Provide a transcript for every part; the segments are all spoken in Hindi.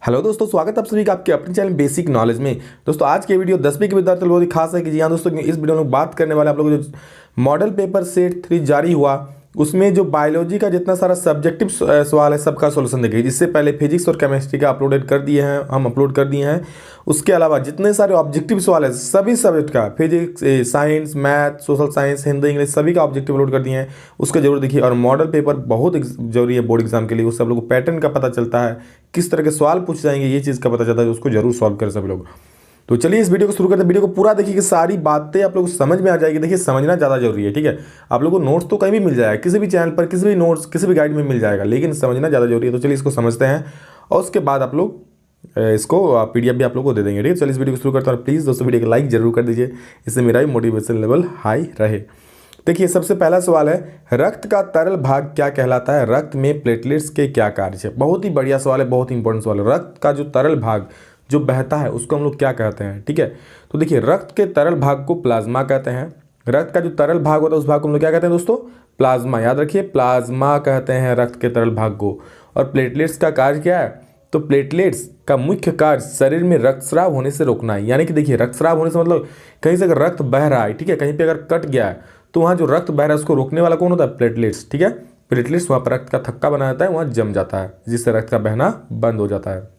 हेलो दोस्तों, स्वागत है आप सभी का आपके अपने चैनल बेसिक नॉलेज में। दोस्तों आज के वीडियो 10वीं के विद्यार्थी बहुत ही खास है कि जी हाँ दोस्तों, इस वीडियो में बात करने वाले आप लोगों को जो मॉडल पेपर सेट 3 जारी हुआ उसमें जो बायोलॉजी का जितना सारा सब्जेक्टिव सवाल है सबका सोल्यूशन देखिए। इससे पहले फिजिक्स और केमिस्ट्री का अपलोड कर दिए हैं। उसके अलावा जितने सारे ऑब्जेक्टिव सवाल है सभी सब्जेक्ट का, physics, science, math, social science, Hindi, English सभी का ऑब्जेक्टिव अपलोड कर दिए हैं। उसका जरूर देखिए। और मॉडल पेपर बहुत जरूरी है बोर्ड एग्जाम के लिए। उससे आप लोग को पैटर्न का पता चलता है, किस तरह के सवाल पूछ जाएंगे ये चीज़ का पता चलता है। उसको जरूर सॉल्व करें सभी लोग। तो चलिए इस वीडियो को शुरू करते हैं। वीडियो को पूरा देखिए कि सारी बातें आप लोग को समझ में आ जाएगी। देखिए समझना ज़्यादा जरूरी है, ठीक है। आप लोगों को नोट्स तो कहीं भी मिल जाएगा, किसी भी चैनल पर, किसी भी नोट्स, किसी भी गाइड में मिल जाएगा, लेकिन समझना ज़्यादा जरूरी है। तो चलिए इसको समझते हैं और उसके बाद आप लोग इसको PDF भी आप लोग को दे देंगे, ठीक है। चलिए इस वीडियो को शुरू करते हैं। प्लीज़ दोस्तों वीडियो को लाइक जरूर कर दीजिए, इससे मेरा भी मोटिवेशन लेवल हाई रहे। देखिए सबसे पहला सवाल है, रक्त का तरल भाग क्या कहलाता है? रक्त में प्लेटलेट्स के क्या कार्य है? बहुत ही बढ़िया सवाल है, बहुत ही इंपॉर्टेंट सवाल है। रक्त का जो तरल भाग जो बहता है उसको हम लोग क्या कहते हैं, ठीक है। तो देखिए रक्त के तरल भाग को प्लाज्मा कहते हैं। रक्त का जो तरल भाग होता है उस भाग को हम लोग क्या कहते हैं दोस्तों? प्लाज्मा। याद रखिए, प्लाज्मा कहते हैं रक्त के तरल भाग को। और प्लेटलेट्स का कार्य क्या है? तो प्लेटलेट्स का मुख्य कार्य शरीर में रक्तस्राव होने से रोकना है। यानी कि देखिए रक्तस्राव होने से मतलब कहीं से अगर रक्त बह रहा है, ठीक है, कहीं पे अगर कट गया है तो वहाँ जो रक्त बह रहा है उसको रोकने वाला कौन होता है? प्लेटलेट्स, ठीक है। प्लेटलेट्स वहाँ पर रक्त का थक्का बना जाता है, वहाँ जम जाता है, जिससे रक्त का बहना बंद हो जाता है।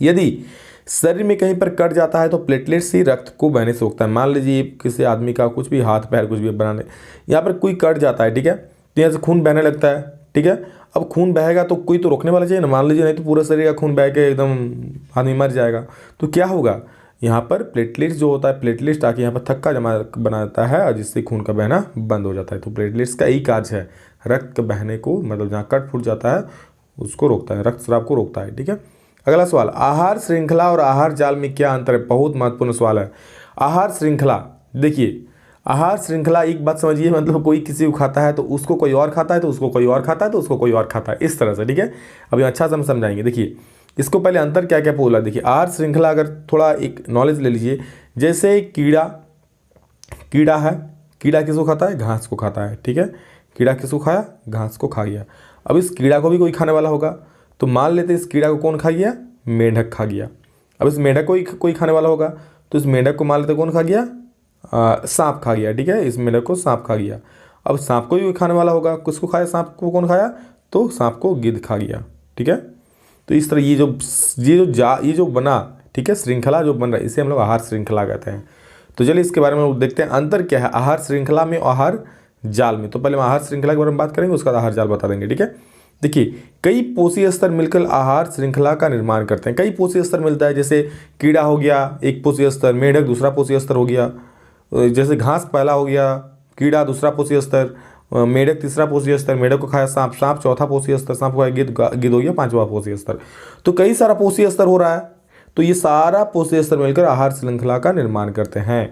यदि शरीर में कहीं पर कट जाता है तो प्लेटलेट्स ही रक्त को बहने से रोकता है। मान लीजिए किसी आदमी का कुछ भी हाथ पैर कुछ भी बनाने, यहाँ पर कोई कट जाता है, ठीक है, तो यहाँ से खून बहने लगता है, ठीक है। अब खून बहेगा तो कोई तो रोकने वाला चाहिए ना, मान लीजिए, नहीं तो पूरा शरीर का खून बह के एकदम आदमी मर जाएगा। तो क्या होगा, यहाँ पर प्लेटलेट्स जो होता है, प्लेटलेट्स आके यहाँ पर थक्का जमा बना देता है और जिससे खून का बहना बंद हो जाता है। तो प्लेटलेट्स का यही कार्य है, रक्त के बहने को, मतलब जहाँ कट फूट जाता है उसको रोकता है, रक्तस्राव को रोकता है, ठीक है। अगला सवाल, आहार श्रृंखला और आहार जाल में क्या अंतर है? बहुत महत्वपूर्ण सवाल है। आहार श्रृंखला, देखिए आहार श्रृंखला एक बात समझिए, मतलब कोई किसी को खाता है तो उसको कोई और खाता है, तो उसको कोई और खाता है, तो उसको कोई और खाता है, इस तरह से, ठीक है। अभी अच्छा से हम समझाएंगे। देखिए इसको पहले अंतर क्या क्या बोला। देखिए आहार श्रृंखला अगर थोड़ा एक नॉलेज ले लीजिए, जैसे कीड़ा है, कीड़ा किसको खाता है? घास को खाता है, ठीक है। कीड़ा किसको खाया? घास को खा गया। अब इस कीड़ा को भी कोई खाने वाला होगा, तो मान लेते इस कीड़ा को कौन खा गया? मेंढक खा गया। अब इस मेंढक को कोई खाने वाला होगा, तो इस मेंढक को मान लेते कौन खा गया? सांप खा गया, ठीक है। इस मेंढक को सांप खा गया। अब सांप को भी खाने वाला होगा, किसको खाया? सांप को कौन खाया? तो सांप को गिद्ध खा गया, ठीक है। तो इस तरह ये जो बना, ठीक है, श्रृंखला जो बन रहा है, इसे हम लोग आहार श्रृंखला कहते हैं। तो चलिए इसके बारे में देखते हैं अंतर क्या है आहार श्रृंखला में और आहार जाल में। तो पहले हम आहार श्रृंखला के बारे में बात करेंगे, उसका आहार जाल बता देंगे, ठीक है। देखिए कई पोषी स्तर मिलकर आहार श्रृंखला का निर्माण करते हैं। कई पोषी स्तर मिलता है, जैसे कीड़ा हो गया एक पोषी स्तर, मेंढक दूसरा पोषी स्तर हो गया, जैसे घास पहला हो गया, कीड़ा दूसरा पोषी स्तर, मेंढक तीसरा पोषी स्तर, मेंढक को खाया सांप, सांप चौथा पोषी स्तर, सांप को खाया गिद्ध हो गया 5वां पोषी स्तर। तो कई सारा पोषी स्तर हो रहा है, तो ये सारा पोषी स्तर मिलकर आहार श्रृंखला का निर्माण करते हैं,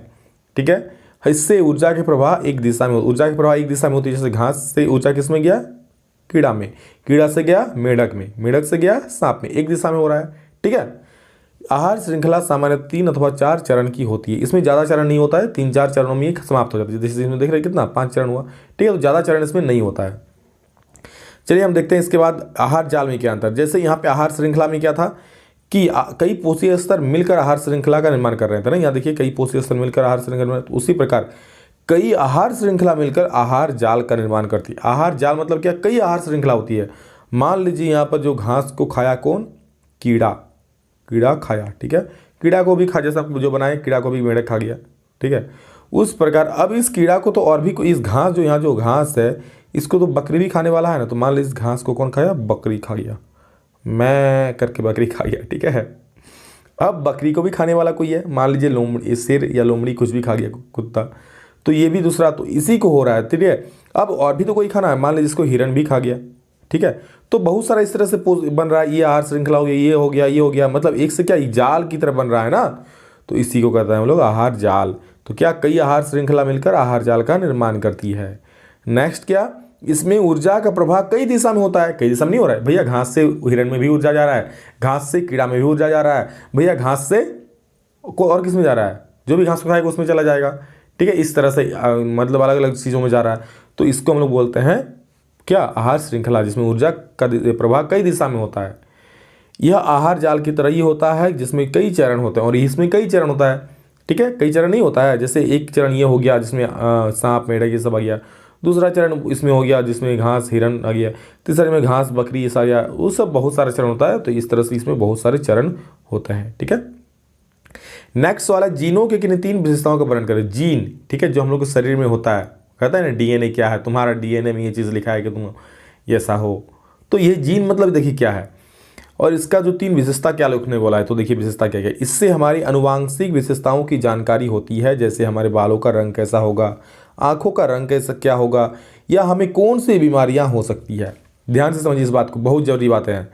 ठीक है। इससे ऊर्जा के प्रवाह एक दिशा में होती है। जैसे घास से ऊर्जा किस में गया? कीड़ा में, कीड़ा से गया मेंढक में, मेंढक से गया सांप में, एक दिशा में हो रहा है, ठीक है। आहार श्रृंखला सामान्य 3 अथवा 4 चरण की होती है। इसमें ज़्यादा चरण नहीं होता है, 3-4 चरणों में ये समाप्त हो जाती है। जैसे इसमें देख रहे हैं कितना 5 चरण हुआ, ठीक है। तो ज़्यादा चरण इसमें नहीं होता है। चलिए हम देखते हैं इसके बाद आहार जाल में क्या अंतर। जैसे यहाँ पे आहार श्रृंखला में क्या था कि कई पोषी स्तर मिलकर आहार श्रृंखला का निर्माण कर रहे थे ना, यहाँ देखिए कई पोषी स्तर मिलकर आहार श्रृंखला, उसी प्रकार कई आहार श्रृंखला मिलकर आहार जाल का निर्माण करती है। आहार जाल मतलब क्या? कई आहार श्रृंखला होती है। मान लीजिए यहाँ पर जो घास को खाया कौन? कीड़ा खाया, ठीक है। कीड़ा को भी खा, जैसा जो बनाए कीड़ा को भी मेंढक खा गया, ठीक है। उस प्रकार अब इस कीड़ा को तो और भी इस घास जो यहाँ जो घास है इसको तो बकरी भी खाने वाला है ना, तो मान लीजिए इस घास को कौन खाया? बकरी खा गया, मैं करके बकरी खा गया, ठीक है। अब बकरी को भी खाने वाला कोई है, मान लीजिए लोमड़ी, शेर या लोमड़ी कुछ भी खा गया, कुत्ता, तो ये भी दूसरा, तो इसी को हो रहा है, ठीक है। अब और भी तो कोई खाना है, मान लीजिए इसको हिरन भी खा गया, ठीक है। तो बहुत सारा इस तरह से बन रहा है, ये आहार श्रृंखला हो गया, ये हो गया, मतलब एक से क्या जाल की तरह बन रहा है ना, तो इसी को कहते हैं हम लोग आहार जाल। तो क्या कई आहार श्रृंखला मिलकर आहार जाल का निर्माण करती है। नेक्स्ट क्या, इसमें ऊर्जा का प्रवाह कई दिशा में होता है। कई दिशा में नहीं हो रहा है भैया, घास से हिरन में भी ऊर्जा जा रहा है, घास से कीड़ा में भी ऊर्जा जा रहा है भैया, घास से को और किस में जा रहा है? जो भी घास को खाएगा उसमें चला जाएगा, ठीक है। इस तरह से मतलब अलग अलग चीज़ों में जा रहा है। तो इसको हम लोग बोलते हैं क्या? आहार श्रृंखला, जिसमें ऊर्जा का प्रवाह कई दिशा में होता है। यह आहार जाल की तरह ही होता है जिसमें कई चरण होते हैं, और इसमें कई चरण होता है। ठीक है, कई चरण नहीं होता है, जैसे एक चरण ये हो गया जिसमें सांप मेढक ये सब आ गया, दूसरा चरण इसमें हो गया जिसमें घास हिरन आ गया, तीसरे में घास बकरी ये सा गया, वो सब बहुत सारे चरण होता है। तो इस तरह से इसमें बहुत सारे चरण होते हैं। ठीक है, नेक्स्ट वाला जीनों के किन 3 विशेषताओं का वर्णन करें। जीन, ठीक है, जो हम लोग के शरीर में होता है, कहता है ना डीएनए क्या है, तुम्हारा डीएनए में ये चीज़ लिखा है कि तुम ऐसा हो। तो ये जीन मतलब देखिए क्या है, और इसका जो 3 विशेषता क्या लिखने बोला है, तो देखिए विशेषता क्या क्या। इससे हमारी आनुवांशिक विशेषताओं की जानकारी होती है, जैसे हमारे बालों का रंग कैसा होगा, आंखों का रंग कैसा क्या होगा, या हमें कौन सी बीमारियां हो सकती है। ध्यान से समझिए इस बात को, बहुत जरूरी बातें हैं।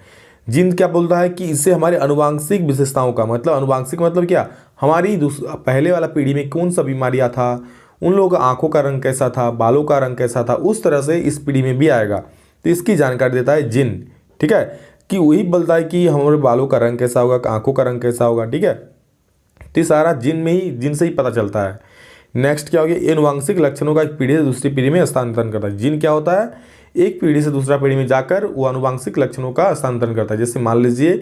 जीन क्या बोलता है कि इससे हमारे आनुवांशिक विशेषताओं का मतलब, आनुवांशिक मतलब क्या, हमारी पहले वाला पीढ़ी में कौन सा बीमारियां था, उन लोगों का आंखों का रंग कैसा था, बालों का रंग कैसा था, उस तरह से इस पीढ़ी में भी आएगा। तो इसकी जानकारी देता है जीन। ठीक है, कि वही बोलता है कि हमारे बालों का रंग कैसा होगा, आंखों का रंग कैसा होगा। ठीक है, तो सारा जिन से ही पता चलता है। नेक्स्ट क्या हो गया, आनुवांशिक लक्षणों का एक पीढ़ी से दूसरी पीढ़ी में हस्तांतरण करता है। जिन क्या होता है, एक पीढ़ी से दूसरा पीढ़ी में जाकर वो आनुवांशिक लक्षणों का हस्तांतरण करता है। जैसे मान लीजिए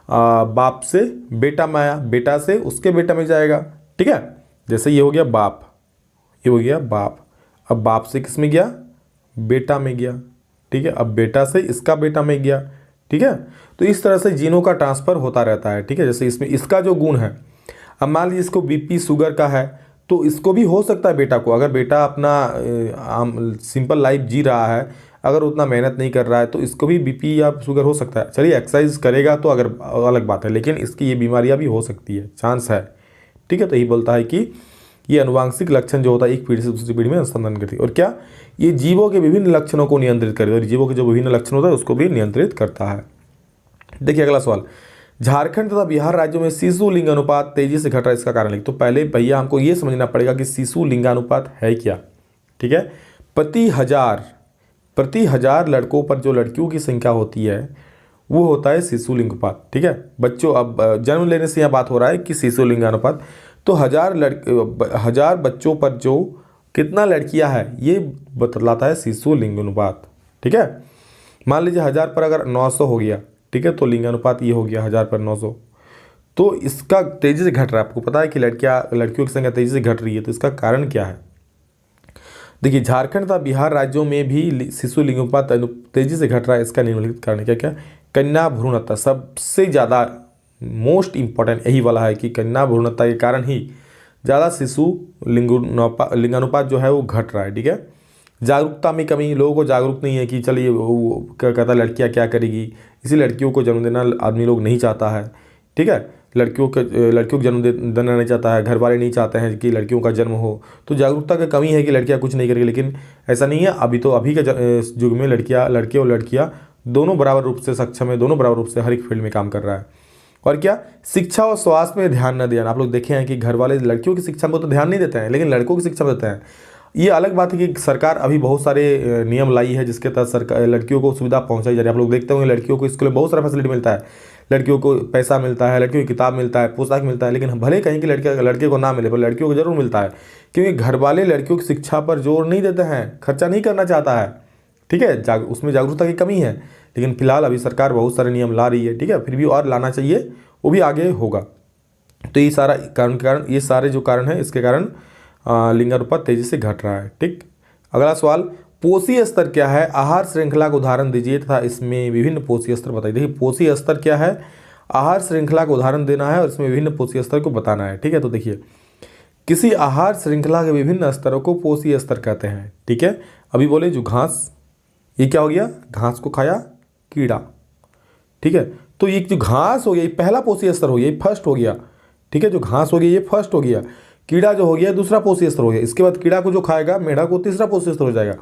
बाप से बेटा में आया, बेटा से उसके बेटा में जाएगा। ठीक है, जैसे ये हो गया बाप, ये हो गया बाप, अब बाप से किस में गया, बेटा में गया। ठीक है, अब बेटा से इसका बेटा में गया। ठीक है, तो इस तरह से जीनों का ट्रांसफर होता रहता है। ठीक है, जैसे इसमें इसका जो गुण है, अब मान लीजिए इसको बीपी शुगर का है, तो इसको भी हो सकता है बेटा को, अगर बेटा अपना सिंपल लाइफ जी रहा है, अगर उतना मेहनत नहीं कर रहा है, तो इसको भी बीपी या शुगर हो सकता है। चलिए एक्सरसाइज करेगा तो अगर अलग बात है, लेकिन इसकी ये बीमारियां भी हो सकती है, चांस है। ठीक है, तो यही बोलता है कि ये आनुवांशिक लक्षण जो होता है एक पीढ़ी से दूसरी पीढ़ी में हस्तांतरण करती है। और क्या, ये जीवों के विभिन्न लक्षणों को नियंत्रित करती है, और जीवों के जो विभिन्न लक्षण होता है उसको भी नियंत्रित करता है। देखिए अगला सवाल, झारखंड तथा बिहार राज्यों में शिशु लिंगानुपात तेजी से घट रहा है, इसका कारण लिख। तो पहले भैया हमको ये समझना पड़ेगा कि शिशु लिंगानुपात है क्या। ठीक है, प्रति हजार लड़कों पर जो लड़कियों की संख्या होती है वो होता है शिशु लिंगानुपात। ठीक है, बच्चों, अब जन्म लेने से यहाँ बात हो रहा है कि शिशु लिंगानुपात, तो 1000 बच्चों पर जो कितना लड़कियां हैं ये बतलाता है शिशु लिंगानुपात। ठीक है, मान लीजिए 1000 पर अगर 900 हो गया, ठीक है, तो लिंगानुपात ये हो गया 1000 पर 900। तो इसका तेजी से घट रहा है, आपको पता है कि लड़कियों की संख्या तेजी से घट रही है, तो इसका कारण क्या है। देखिए झारखंड तथा बिहार राज्यों में भी शिशु लिंगानुपात तेजी से घट रहा है, इसका निम्नलिखित कारण क्या क्या। कन्या भ्रूण हत्या सबसे ज़्यादा मोस्ट इंपॉर्टेंट यही वाला है कि कन्या भ्रूण हत्या के कारण ही ज़्यादा शिशु लिंगानुपात जो है वो घट रहा है। ठीक है, जागरूकता में कमी, लोगों को जागरूक नहीं है कि चलिए वो क्या कहता है लड़कियाँ क्या करेगी, इसी लड़कियों को जन्म देना आदमी लोग नहीं चाहता है। ठीक है, लड़कियों को जन्म देना नहीं चाहता है, घर वाले नहीं चाहते हैं कि लड़कियों का जन्म हो, तो जागरूकता की कमी है कि लड़कियां कुछ नहीं करेगी। लेकिन ऐसा नहीं है, अभी के युग में लड़के और लड़कियां दोनों बराबर रूप से सक्षम है, दोनों बराबर रूप से हर एक फील्ड में काम कर रहा है। और क्या, शिक्षा और स्वास्थ्य में ध्यान न देना। आप लोग देखे हैं कि घर वाले लड़कियों की शिक्षा में तो ध्यान नहीं देते हैं, लेकिन लड़कों की शिक्षा में देते हैं। ये अलग बात है कि सरकार अभी बहुत सारे नियम लाई है जिसके तहत सरकार लड़कियों को सुविधा पहुंचाई जा रही है। आप लोग देखते होंगे लड़कियों को स्कूल में बहुत सारा फैसिलिटी मिलता है, लड़कियों को पैसा मिलता है, लड़कियों की किताब मिलता है, पोशाक मिलता है, लेकिन भले कहीं कि लड़के को ना मिले पर लड़कियों को जरूर मिलता है, क्योंकि घर वाले लड़कियों की शिक्षा पर जोर नहीं देते हैं, खर्चा नहीं करना चाहता है। ठीक है, उसमें जागरूकता की कमी है, लेकिन फिलहाल अभी सरकार बहुत सारे नियम ला रही है। ठीक है, फिर भी और लाना चाहिए, वो भी आगे होगा। तो ये सारा कारण ये सारे जो कारण हैं इसके कारण लिंगानुपात तेजी से घट रहा है। ठीक, अगला सवाल, पोषी स्तर क्या है, आहार श्रृंखला का उदाहरण दीजिए तथा इसमें विभिन्न पोषी स्तर बताइए। देखिए पोषी स्तर क्या है, आहार श्रृंखला का उदाहरण देना है और इसमें विभिन्न पोषी स्तर को बताना है। ठीक है, तो देखिए किसी आहार श्रृंखला के विभिन्न स्तरों को पोषी स्तर कहते हैं। ठीक है, अभी बोले जो घास, ये क्या हो गया, घास को खाया कीड़ा। ठीक है, तो ये जो घास हो गया ये पहला पोषी स्तर हो गया, ये फर्स्ट हो गया। ठीक है, जो घास हो गया ये फर्स्ट हो गया, कीड़ा जो हो गया दूसरा पोषी स्तर हो गया, इसके बाद कीड़ा को जो खाएगा मेढक को तीसरा पोषी स्तर हो जाएगा।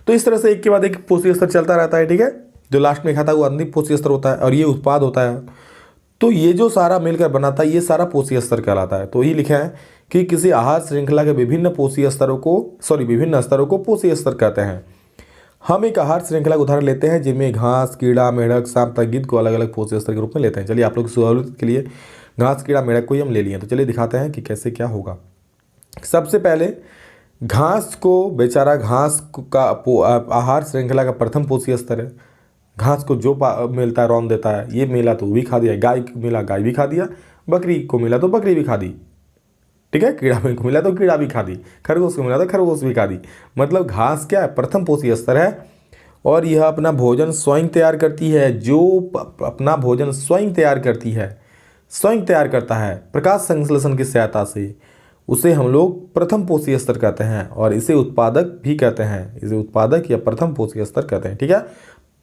तो इस तरह से एक के बाद एक पोषी स्तर चलता रहता है। ठीक है, जो लास्ट में खाता है वो अंतिम पोषी स्तर होता है और ये उत्पाद होता है। तो ये जो सारा मिलकर बनाता है ये सारा पोषी स्तर कहलाता है। तो यही लिखा है कि किसी आहार श्रृंखला के विभिन्न स्तरों को पोषी स्तर कहते हैं। हम एक आहार श्रृंखला का उदाहरण लेते हैं जिनमें घास, कीड़ा, मेढक, सांप तक गिद्ध को अलग अलग पोषी स्तर के रूप में लेते हैं। चलिए आप लोग की सहूलियत के लिए घास, कीड़ा, मेढक को ही हम ले लिए, तो चलिए दिखाते हैं कि कैसे क्या होगा। सबसे पहले घास को, बेचारा घास का आहार श्रृंखला का प्रथम पोषी स्तर है। घास को जो मिलता है रौंद देता है, ये मिला तो वो भी खा दिया, गाय को मिला गाय भी खा दिया, बकरी को मिला तो बकरी भी खा दी, ठीक है, कीड़ा को मिला तो कीड़ा भी खा दी, खरगोश को मिला तो खरगोश भी खा दी। मतलब घास क्या है, प्रथम पोषी स्तर है और यह अपना भोजन स्वयं तैयार करती है। जो अपना भोजन स्वयं तैयार करती है, स्वयं तैयार करता है प्रकाश संश्लेषण की सहायता से, उसे हम लोग प्रथम पोषी स्तर कहते हैं और इसे उत्पादक भी कहते हैं। इसे उत्पादक या प्रथम पोषी स्तर कहते हैं, ठीक है।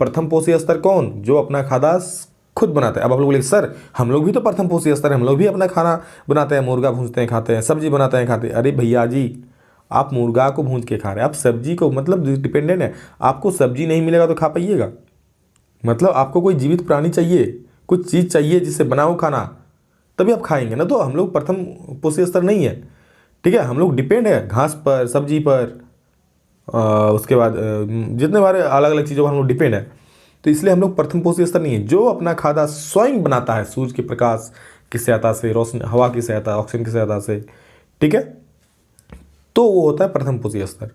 प्रथम पोषी स्तर कौन, जो अपना खाना खुद बनाते हैं। अब आप लोग बोले सर हम लोग भी तो प्रथम पोषी स्तर है, हम लोग भी अपना खाना बनाते हैं, मुर्गा भूनते हैं खाते हैं, सब्जी बनाते हैं खाते हैं। अरे भैया जी, आप मुर्गा को भून के खा रहे हैं, आप सब्जी को मतलब डिपेंडेंट है। आपको सब्जी नहीं मिलेगा तो खा पाइएगा? मतलब आपको कोई जीवित प्राणी चाहिए, कुछ चीज़ चाहिए जिससे बनाओ खाना, तभी आप खाएंगे ना। तो हम लोग प्रथम पोषी स्तर नहीं है, ठीक है। हम लोग डिपेंड है घास पर, सब्जी पर, उसके बाद जितने बारे अलग अलग चीज़ों पर हम लोग डिपेंड है। तो इसलिए हम लोग प्रथम पोषी स्तर नहीं है। जो अपना खाना स्वयं बनाता है सूर्य के प्रकाश की सहायता से, रोशनी, हवा की सहायता, ऑक्सीजन की सहायता से, ठीक है, तो वो होता है प्रथम पोषी स्तर।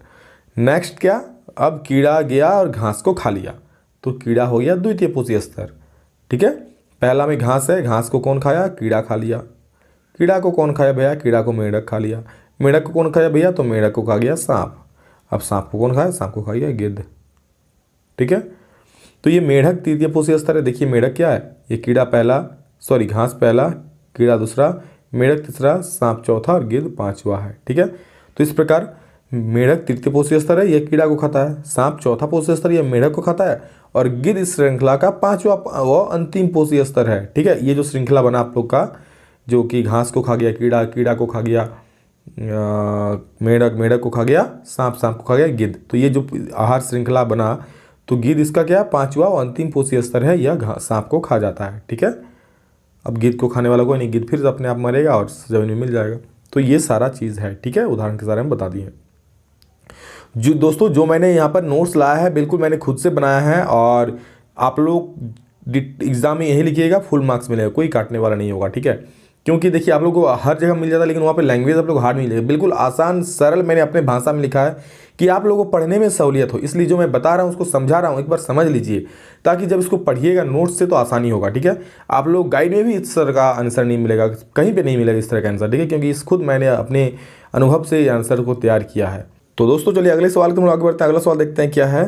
नेक्स्ट क्या, अब कीड़ा गया और घास को खा लिया, तो कीड़ा हो गया द्वितीय पोषी स्तर, ठीक है। पहला में घास है, घास को कौन खाया, कीड़ा खा लिया। कीड़ा को कौन खाया भैया, कीड़ा को मेंढक खा लिया। मेंढक को कौन खाया भैया, तो मेंढक को खा गया सांप। अब सांप को कौन खाया, सांप को खा गया गिद्ध, ठीक है। तो ये मेंढक तृतीय पोषी स्तर है। देखिए मेंढक क्या है, ये कीड़ा पहला, सॉरी घास पहला, कीड़ा दूसरा, मेंढक तीसरा, सांप चौथा और गिद्ध पांचवा है, ठीक है। तो इस प्रकार मेंढक तृतीय पोषी स्तर है, यह कीड़ा को खाता है। सांप चौथा पोषी स्तर, यह मेंढक को खाता है। और गिद्ध इस श्रृंखला का पांचवा व अंतिम पोषी स्तर है, ठीक है। ये जो श्रृंखला बना आप लोग का, जो कि घास को खा गया कीड़ा, कीड़ा को खा गया मेंढक, मेंढक को खा गया सांप, सांप को खा गया गिद्ध, तो ये जो आहार श्रृंखला बना, तो गिद्ध इसका क्या पांचवा और अंतिम पोषी स्तर है, यह सांप को खा जाता है, ठीक है। अब गिद्ध को खाने वाला कोई नहीं, गिद्ध फिर अपने आप मरेगा और जमीन में मिल जाएगा। तो ये सारा चीज़ है, ठीक है, उदाहरण के सारे हम बता दिए। जो दोस्तों जो मैंने यहाँ पर नोट्स लाया है बिल्कुल मैंने खुद से बनाया है, और आप लोग एग्जाम में यही लिखिएगा, फुल मार्क्स मिलेगा, कोई काटने वाला नहीं होगा, ठीक है। क्योंकि देखिए आप लोग को हर जगह मिल जाता है, लेकिन वहाँ पे लैंग्वेज आप लोग हार्ड नहीं मिलेगा, बिल्कुल आसान सरल मैंने अपने भाषा में लिखा है कि आप लोगों को पढ़ने में सहूलियत हो। इसलिए जो मैं बता रहा हूँ उसको समझा रहा हूँ, एक बार समझ लीजिए, ताकि जब इसको पढ़िएगा नोट्स से तो आसानी होगा, ठीक है। आप लोग गाइड में भी इस तरह का आंसर नहीं मिलेगा, कहीं पर नहीं मिलेगा इस तरह का आंसर, ठीक है, क्योंकि इस खुद मैंने अपने अनुभव से आंसर को तैयार किया है। तो दोस्तों चलिए अगले सवाल की हम आगे बढ़ते हैं। अगला सवाल देखते हैं क्या है।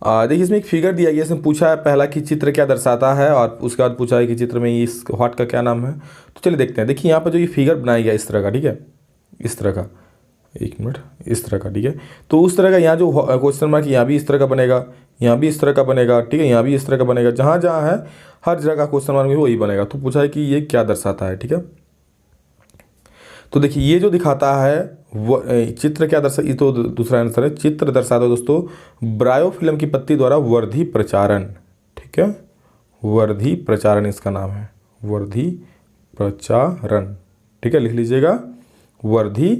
देखिए इसमें एक फिगर दिया गया, इसमें पूछा है पहला कि चित्र क्या दर्शाता है, और उसके बाद पूछा है कि चित्र में इस व्हाट का क्या नाम है। तो चलिए देखते हैं। देखिए यहाँ पर जो ये फिगर बनाया गया इस तरह का, ठीक है, इस तरह का, एक मिनट, इस तरह का, ठीक है। तो उस तरह का यहाँ जो क्वेश्चन मार्क यहाँ भी इस तरह का बनेगा, यहाँ भी इस तरह का बनेगा, ठीक है, यहाँ भी इस तरह का बनेगा, जहाँ जहाँ है हर जगह का क्वेश्चन मार्क भी वही बनेगा। तो पूछा है कि ये क्या दर्शाता है, ठीक है। तो देखिए ये जो दिखाता है वो चित्र क्या दर्शा, ये तो दूसरा आंसर है। चित्र दर्शाता है दोस्तों ब्रायोफिल्म की पत्ती द्वारा वर्धी प्रचारण, ठीक है, वर्धी प्रचारण इसका नाम है, वर्धी प्रचारण, ठीक है, लिख लीजिएगा, वर्धी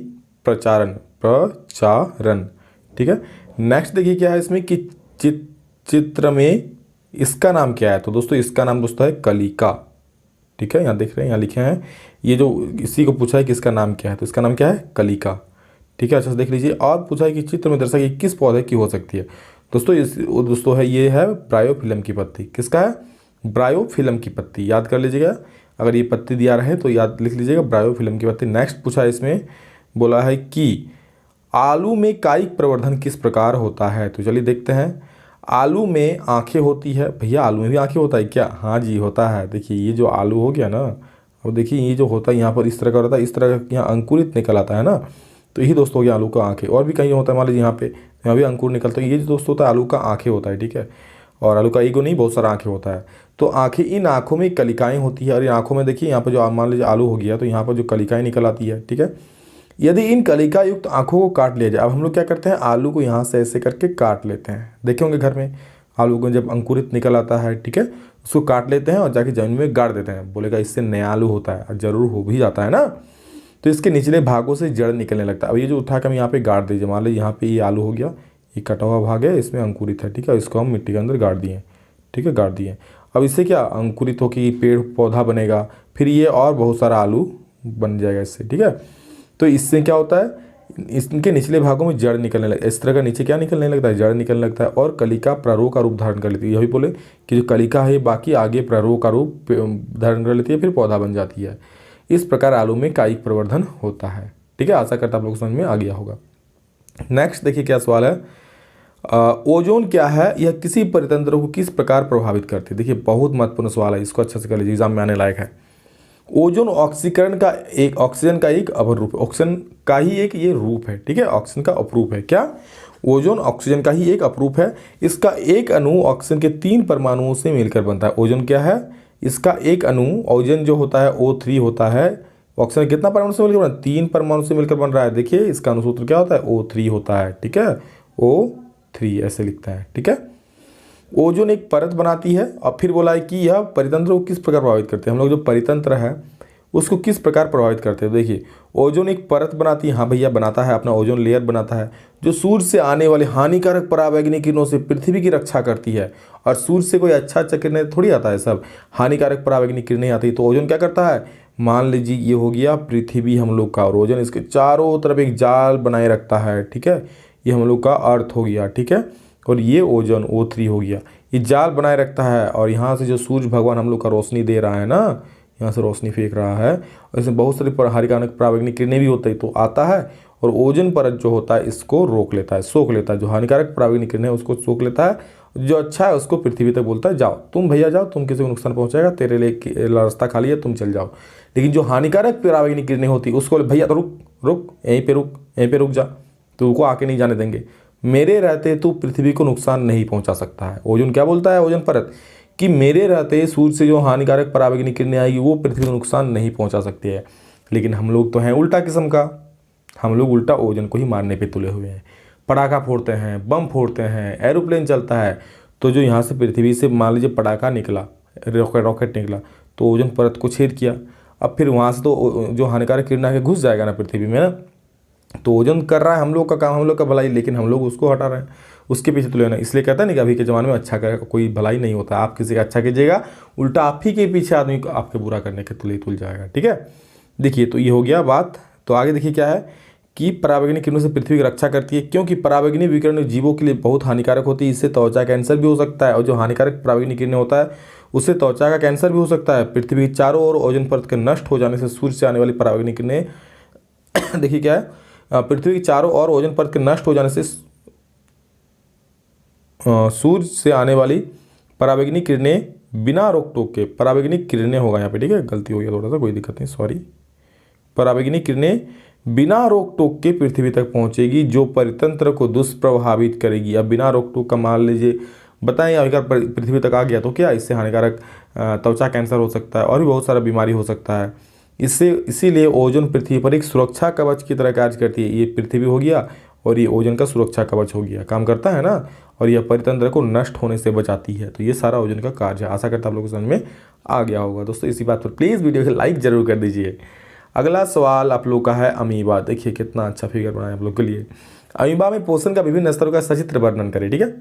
प्रचारण, प्रचारण, ठीक है। नेक्स्ट देखिए क्या है इसमें कि चित्र में इसका नाम क्या है। तो दोस्तों इसका नाम दोस्तों है कलिका, ठीक है, यहाँ देख रहे हैं, यहाँ लिखे हैं, ये जो इसी को पूछा है कि इसका नाम क्या है, तो इसका नाम क्या है कलिका, ठीक है, अच्छे से देख लीजिए। और पूछा है कि चित्र में दर्शाई किस पौधे की हो सकती है। दोस्तों है ये है ब्रायोफिल्म की पत्ती, किसका है, ब्रायोफिल्म की पत्ती, याद कर लीजिएगा, अगर ये पत्ती दिया रहे तो याद लिख लीजिएगा ब्रायोफिल्म की पत्ती। नेक्स्ट पूछा है इसमें, बोला है कि आलू में कायिक प्रवर्धन किस प्रकार होता है। तो चलिए देखते हैं। आलू में आंखें होती है, भैया आलू में भी आंखें होता है क्या, हाँ जी होता है। देखिए ये जो आलू हो गया ना, अब देखिए ये जो होता है यहाँ पर इस तरह का होता है, इस तरह का यहाँ अंकुरित निकल आता है ना, तो यही दोस्तों हो गया आलू का आंखें। और भी कहीं होता है, मान लीजिए यहाँ भी अंकुर निकलता है, ये जो दोस्तों होता है आलू का आंखें होता है, ठीक है। और आलू का ईगो नहीं, बहुत सारा आंखें होता है। तो आंखें, इन आंखों में कलिकाएँ होती है, और इन आंखों में देखिए यहाँ पर जो मान लीजिए आलू हो गया, तो यहाँ पर जो कलिकाएँ निकल आती है, ठीक है। यदि इन कलिका युक्त आंखों को काट लिया जाए, अब हम लोग क्या करते हैं, आलू को यहाँ से ऐसे करके काट लेते हैं, देखे होंगे घर में आलू को जब अंकुरित निकल आता है, ठीक है, उसको काट लेते हैं और जाके जमीन में गाड़ देते हैं, बोलेगा इससे नया आलू होता है, और जरूर हो भी जाता है ना। तो इसके निचले भागों से जड़ निकलने लगता है। अब ये जो उठा के हम यहाँ पे गाड़ दीजिए, मान लीजिए यहाँ पे ये आलू हो गया, ये कटा हुआ भाग है, इसमें अंकुरित है, ठीक है, इसको हम मिट्टी के अंदर गाड़ दिए, ठीक है, गाड़ दिए। अब इससे क्या अंकुरित होकर पेड़ पौधा बनेगा, फिर ये और बहुत सारा आलू बन जाएगा इससे, ठीक है। तो इससे क्या होता है, इनके निचले भागों में जड़ निकलने लगता है। इस तरह का नीचे क्या निकलने लगता है, जड़ निकलने लगता है और कलिका प्रारोह का रूप धारण कर लेती है। यही बोले कि जो कलिका है बाकी आगे प्रारोह का रूप धारण कर लेती है, फिर पौधा बन जाती है। इस प्रकार आलू में कायिक प्रवर्धन होता है। ठीक है, आशा करता आप लोग समझ में आ गया होगा। नेक्स्ट देखिए क्या सवाल है, ओजोन क्या है, यह किसी परितंत्र को किस प्रकार प्रभावित करती है। देखिए बहुत महत्वपूर्ण सवाल है, इसको अच्छे से कर लीजिए, एग्जाम में आने लायक है। ओजोन ऑक्सीकरण का एक ऑक्सीजन का एक अपर रूप है, ऑक्सीजन का ही एक ये रूप है। ठीक है, ऑक्सीजन का अपरूप है। क्या, ओजोन ऑक्सीजन का ही एक अपरूप है। इसका एक अणु ऑक्सीजन के 3 परमाणुओं से मिलकर बनता है। ओजोन क्या है, इसका एक अणु ओजोन जो होता है O3 होता है। ऑक्सीजन कितना परमाणु से मिलकर बना, 3 परमाणु से मिलकर बन रहा है। देखिए इसका अणुसूत्र क्या होता है, O3 होता है। ठीक है, O3 ऐसे लिखता है। ठीक है, ओजोन एक परत बनाती है। और फिर बोला है कि यह परितंत्र को किस प्रकार प्रभावित करते हैं। हम लोग जो परितंत्र है उसको किस प्रकार प्रभावित करते हैं। देखिए ओजोन एक परत बनाती है, हाँ भैया बनाता है, अपना ओजोन लेयर बनाता है, जो सूर्य से आने वाले हानिकारक पराबैंगनी किरणों से पृथ्वी की रक्षा करती है। और सूर्य से कोई अच्छा किरणें थोड़ी आता है, सब हानिकारक पराबैंगनी किरणें आती है। तो ओजोन क्या करता है, मान लीजिए ये हो गया पृथ्वी हम लोग का, और ओजोन इसके चारों तरफ एक जाल बनाए रखता है। ठीक है, ये हम लोग का अर्थ हो गया। ठीक है, और ये ओजोन O3 हो गया, ये जाल बनाए रखता है। और यहाँ से जो सूर्य भगवान हम लोग का रोशनी दे रहा है ना, यहाँ से रोशनी फेंक रहा है, और इसमें बहुत सारी हानिकारक पराबैंगनी किरणें भी होती है, तो आता है और ओजोन परत जो होता है इसको रोक लेता है, सोख लेता है। जो हानिकारक पराबैंगनी किरणें है उसको सोख लेता है, जो अच्छा है उसको पृथ्वी तक बोलता है जाओ तुम भैया जाओ, तुम किसी को नुकसान पहुंचाएगा, तेरे लिए रास्ता खाली है, तुम चल जाओ। लेकिन जो हानिकारक पराबैंगनी किरणें होती है उसको भैया तो रुक रुक, यहीं पे रुक जा, तुमको आके नहीं जाने देंगे, मेरे रहते तू पृथ्वी को नुकसान नहीं पहुंचा सकता है। ओजोन क्या बोलता है, ओजोन परत, कि मेरे रहते सूर्य से जो हानिकारक पराबैंगनी किरणें आएगी वो पृथ्वी को नुकसान नहीं पहुंचा सकती है। लेकिन हम लोग तो हैं उल्टा किस्म का, हम लोग उल्टा ओजोन को ही मारने पे तुले हुए हैं। पटाखा फोड़ते हैं, बम फोड़ते हैं, एरोप्लेन चलता है, तो जो यहाँ से पृथ्वी से मान लीजिए पटाखा निकला, रॉकेट निकला, तो ओजोन परत को छेद किया। अब फिर वहाँ से तो जो हानिकारक किरण आके घुस जाएगा ना पृथ्वी में ना, तो ओजोन कर रहा है हम लोग का काम, हम लोग का भलाई, लेकिन हम लोग उसको हटा रहे हैं, उसके पीछे तुले ना। इसलिए कहता है ना कि अभी के ज़माने में अच्छा कर कोई भलाई नहीं होता। आप किसी का अच्छा कीजिएगा, उल्टा आप ही के पीछे आदमी को आपके बुरा करने के तुल जाएगा। ठीक है, देखिए तो ये हो गया बात। तो आगे देखिए क्या है कि पराबैंगनी किरणों से पृथ्वी की रक्षा करती है, क्योंकि पराबैंगनी विकिरण जीवों के लिए बहुत हानिकारक होती है। इससे त्वचा कैंसर भी हो सकता है, और जो हानिकारक पराबैंगनी किरणें होता है उससे त्वचा का कैंसर भी हो सकता है। पृथ्वी के चारों ओर ओजोन परत के नष्ट हो जाने से सूर्य से आने वाली पराबैंगनी किरणें देखिए क्या है, पृथ्वी के चारों ओर ओजोन परत के नष्ट हो जाने से सूर्य से आने वाली पराबैंगनी किरणें बिना रोक टोक के, पराबैंगनी किरणें होगा यहाँ पे, ठीक है गलती हो गया थोड़ा सा, कोई दिक्कत नहीं, सॉरी। पराबैंगनी किरणें बिना रोक टोक के पृथ्वी तक पहुंचेगी, जो परितंत्र को दुष्प्रभावित करेगी। अब बिना रोक टोक का मान लीजिए बताएं, अगर पृथ्वी तक आ गया तो क्या इससे हानिकारक त्वचा कैंसर हो सकता है, और भी बहुत सारा बीमारी हो सकता है इससे। इसीलिए ओजोन पृथ्वी पर एक सुरक्षा कवच की तरह कार्य करती है। ये पृथ्वी हो गया और ये ओजोन का सुरक्षा कवच हो गया, काम करता है ना, और यह परितंत्र को नष्ट होने से बचाती है। तो ये सारा ओजोन का कार्य है। आशा करता आप लोगों को समझ में आ गया होगा। दोस्तों इसी बात पर प्लीज़ वीडियो को लाइक जरूर कर दीजिए। अगला सवाल आप लोग का है अमीबा। देखिए कितना अच्छा फिगर बनाया आप लोग के लिए। अमीबा में पोषण का विभिन्न स्तरों का सचित्र वर्णन करें। ठीक है,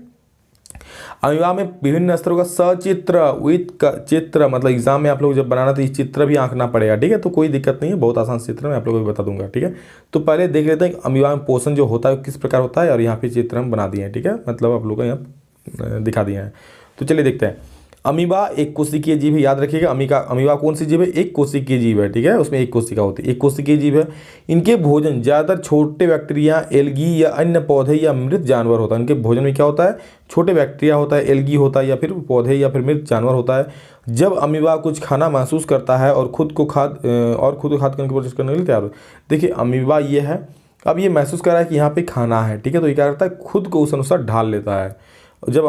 अमीबा में विभिन्न स्तरों का सचित्र विथ चित्र, मतलब एग्जाम में आप लोग जब बनाना तो ये चित्र भी आंकना पड़ेगा। ठीक है, तो कोई दिक्कत नहीं है, बहुत आसान चित्र मैं आप लोगों को बता दूंगा। ठीक है, तो पहले देख लेते हैं कि अमीबा में पोषण जो होता है किस प्रकार होता है, और यहाँ पे चित्र हम बना दिए हैं। ठीक है, मतलब आप लोग को यहाँ दिखा दिए हैं। तो चलिए देखते हैं। अमीबा एक कोशिकीय जीव है, याद रखिएगा। अमीबा कौन सी जीव है, एक कोशिकीय जीव है। ठीक है, उसमें एक कोशिका होती है, एक कोशिकीय जीव है। इनके भोजन ज़्यादातर छोटे बैक्टीरिया, एल्गी या अन्य पौधे या मृत जानवर होता है। इनके भोजन में क्या होता है, छोटे बैक्टीरिया होता है, एल्गी होता है, या फिर पौधे या फिर मृत जानवर होता है। जब अमीबा कुछ खाना महसूस करता है और खुद को खाद करने की कोशिश करने के लिए तैयार हो। देखिए अमीबा ये है, अब ये महसूस कर रहा है कि यहाँ पे खाना है। ठीक है, तो ये क्या करता है, खुद को उस अनुसार ढाल लेता है। जब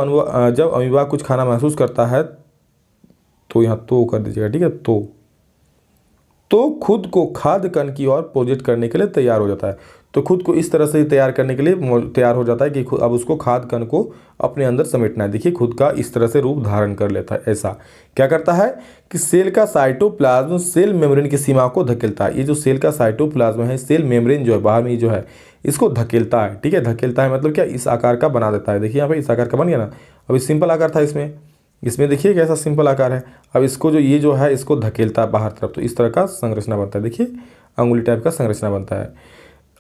अमीबा कुछ खाना महसूस करता है, तो यहाँ तो कर दीजिएगा। ठीक है, तो खुद को खाद्य कण की ओर प्रोजेक्ट करने के लिए तैयार हो जाता है। तो खुद को इस तरह से तैयार करने के लिए तैयार हो जाता है कि अब उसको खाद्य कण को अपने अंदर समेटना है। देखिए खुद का इस तरह से रूप धारण कर लेता है। ऐसा क्या करता है कि सेल का साइटोप्लाज्म सेल मेम्ब्रेन की सीमा को धकेलता है। ये जो सेल का साइटोप्लाज्म है, सेल मेम्ब्रेन जो है बाहर में जो है, इसको धकेलता है। ठीक है, धकेलता है मतलब क्या, इस आकार का बना देता है। देखिए यहाँ पे इस आकार का बन गया ना। अभी सिंपल आकार था इसमें देखिए कैसा सिंपल आकार है। अब इसको जो ये जो है इसको धकेलता है बाहर तरफ, तो इस तरह का संरचना बनता है। देखिए अंगुली टाइप का संरचना बनता है।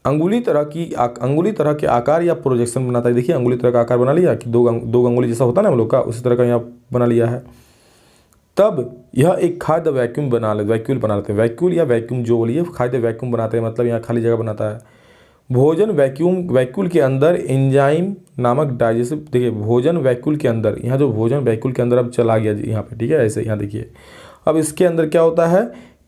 अंगुली तरह के आकार या प्रोजेक्शन बनाता है। देखिए अंगुली तरह का आकार बना लिया कि दो अंगुली जैसा होता है ना हम लोग का, उसी तरह का यहाँ बना लिया है। तब यह एक खाद्य वैक्यूल बना लेते हैं। वैक्यूल या वैक्यूम जो बोलिए, खाद्य वैक्यूम बनाते हैं, मतलब यहाँ खाली जगह बनाता है। भोजन वैक्यूल के अंदर एंजाइम नामक डाइजेस्टिव, देखिए भोजन वैक्यूल के अंदर, यहाँ जो भोजन वैक्यूल के अंदर अब चला गया यहाँ पे, ठीक है, ऐसे यहाँ देखिए। अब इसके अंदर क्या होता है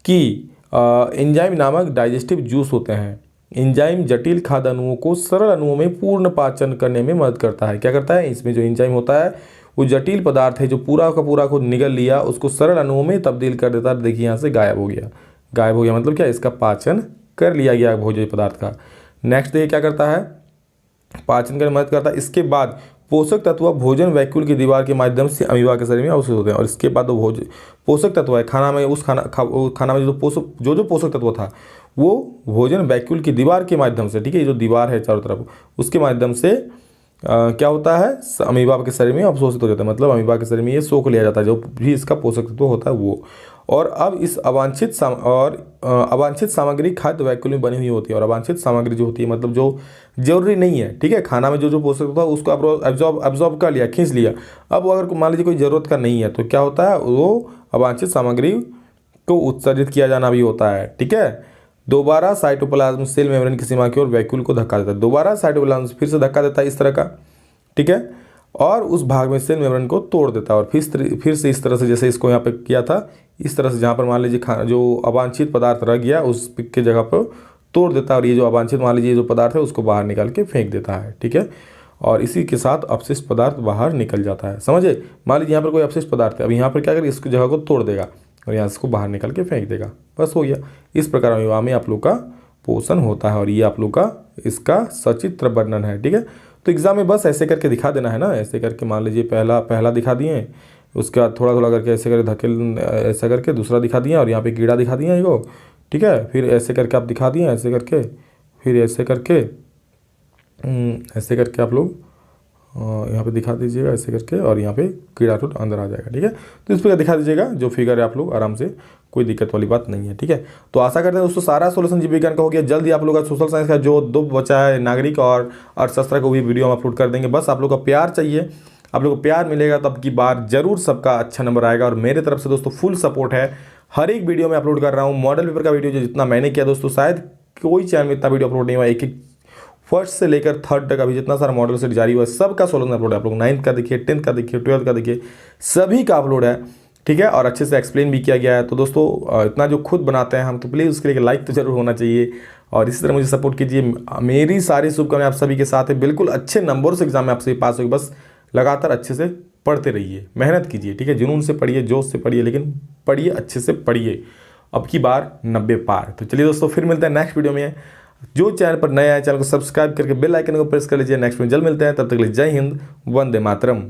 कि एंजाइम नामक डाइजेस्टिव जूस होते हैं। एंजाइम जटिल खाद्य अणुओं को सरल अणुओं में पूर्ण पाचन करने में मदद करता है। क्या करता है, इसमें जो एंजाइम होता है वो जटिल पदार्थ है जो पूरा का पूरा को निगल लिया, उसको सरल अणुओं में तब्दील कर देता है। देखिए यहाँ से गायब हो गया मतलब क्या, इसका पाचन कर लिया गया भोज्य पदार्थ का। नेक्स्ट देखिए क्या करता है, पाचन करने में मदद करता है। इसके बाद पोषक तत्व भोजन वैक्यूल की दीवार के माध्यम से अमीबा के शरीर में अवशोषित होते हैं। और इसके बाद वो पोषक तत्व है खाना में, उस खाना में जो पोषक तत्व था वो भोजन वैक्यूल की दीवार के माध्यम से, ठीक है, ये जो दीवार है चारों तरफ, उसके माध्यम से क्या होता है, अमीबा के शरीर में अवशोषित हो जाता है। मतलब अमीबा के शरीर में ये सोख लिया जाता है जो भी इसका पोषक तत्व होता है वो। और अब इस अवांछित सामग्री खाद्य वैक्यूल में बनी हुई होती है। और अवांछित सामग्री जो होती है मतलब जो जरूरी नहीं है, ठीक है, खाना में जो पोषक तत्व है उसको एब्जॉर्ब कर लिया, खींच लिया। अब अगर मान लीजिए कोई ज़रूरत का नहीं है तो क्या होता है, वो अवांछित सामग्री को उत्सर्जित किया जाना भी होता है, ठीक है। दोबारा साइटोप्लाज्म सेल मेम्ब्रेन की सीमा की ओर वैक्यूल को धक्का देता है। दोबारा साइटोप्लाज्म फिर से धक्का देता है इस तरह का, ठीक है, और उस भाग में सेल मेम्ब्रेन को तोड़ देता है। और फिर से इस तरह से, जैसे इसको यहाँ पे किया था, इस तरह से जहाँ पर मान लीजिए जो अवांछित पदार्थ रह गया उस के जगह पर तोड़ देता है। और ये जो अवांछित मान लीजिए जो पदार्थ है उसको बाहर निकाल के फेंक देता है, ठीक है। और इसी के साथ अपशिष्ट पदार्थ बाहर निकल जाता है, समझे। मान लीजिए यहाँ पर कोई अपशिष्ट पदार्थ है, अब यहाँ पर क्या करेगा, इसकी जगह को तोड़ देगा और यहाँ इसको बाहर निकल के फेंक देगा, बस हो गया। इस प्रकार अमीबा में आप लोग का पोषण होता है। और ये आप लोग का इसका सचित्र वर्णन है, ठीक है। तो एग्जाम में बस ऐसे करके दिखा देना है ना, ऐसे करके मान लीजिए पहला दिखा दिए, उसके बाद थोड़ा थोड़ा करके ऐसे करके धकेल, ऐसा करके दूसरा दिखा दिया, और यहाँ पे कीड़ा दिखा दिया एगो, ठीक है। फिर ऐसे करके आप दिखा दिए, ऐसे करके, फिर ऐसे करके आप लोग यहाँ पे दिखा दीजिएगा ऐसे करके, और यहाँ पे कीड़ा टूट अंदर आ जाएगा, ठीक है। तो इस पर दिखा दीजिएगा जो फिगर है आप लोग आराम से, कोई दिक्कत वाली बात नहीं है, ठीक है। तो आशा करते हैं दोस्तों सारा सोल्यूशन जीव विज्ञान का हो गया। जल्द ही आप लोग का सोशल साइंस का जो 2 बचा है, नागरिक और अर्थशास्त्र को भी वीडियो हम अपलोड कर देंगे। बस आप लोग का प्यार चाहिए, आप लोग को प्यार मिलेगा तो अब की बार जरूर सबका अच्छा नंबर आएगा। और मेरे तरफ से दोस्तों फुल सपोर्ट है, हर एक वीडियो में अपलोड कर रहा हूँ। मॉडल पेपर का वीडियो जो जितना मैंने किया दोस्तों, शायद कोई चैनल में इतना वीडियो अपलोड नहीं हुआ। एक फर्स्ट से लेकर थर्ड तक अभी जितना सारा मॉडल सेट जारी हुआ है सबका सोल्यूशन अपलोड है। आप लोग 9th का देखिए, 10th का देखिए, 12th का देखिए, सभी का अपलोड है, ठीक है। और अच्छे से एक्सप्लेन भी किया गया है। तो दोस्तों इतना जो खुद बनाते हैं हम, तो प्लीज़ उसके लिए लाइक तो जरूर होना चाहिए। और इसी तरह मुझे सपोर्ट कीजिए। मेरी सारी शुभकामनाएं आप सभी के साथ है। बिल्कुल अच्छे नंबरों से एग्जाम में आप सभी पास होगी। बस लगातार अच्छे से पढ़ते रहिए, मेहनत कीजिए, ठीक है। जुनून से पढ़िए, जोश से पढ़िए, लेकिन पढ़िए, अच्छे से पढ़िए। अब की बार 90 पार। तो चलिए दोस्तों फिर मिलते हैं नेक्स्ट वीडियो में। जो चैनल पर नया है चैनल को सब्सक्राइब करके बेल आइकन को प्रेस कर लीजिए। नेक्स्ट में जल्द मिलते हैं, तब तक के लिए जय हिंद, वंदे मातरम।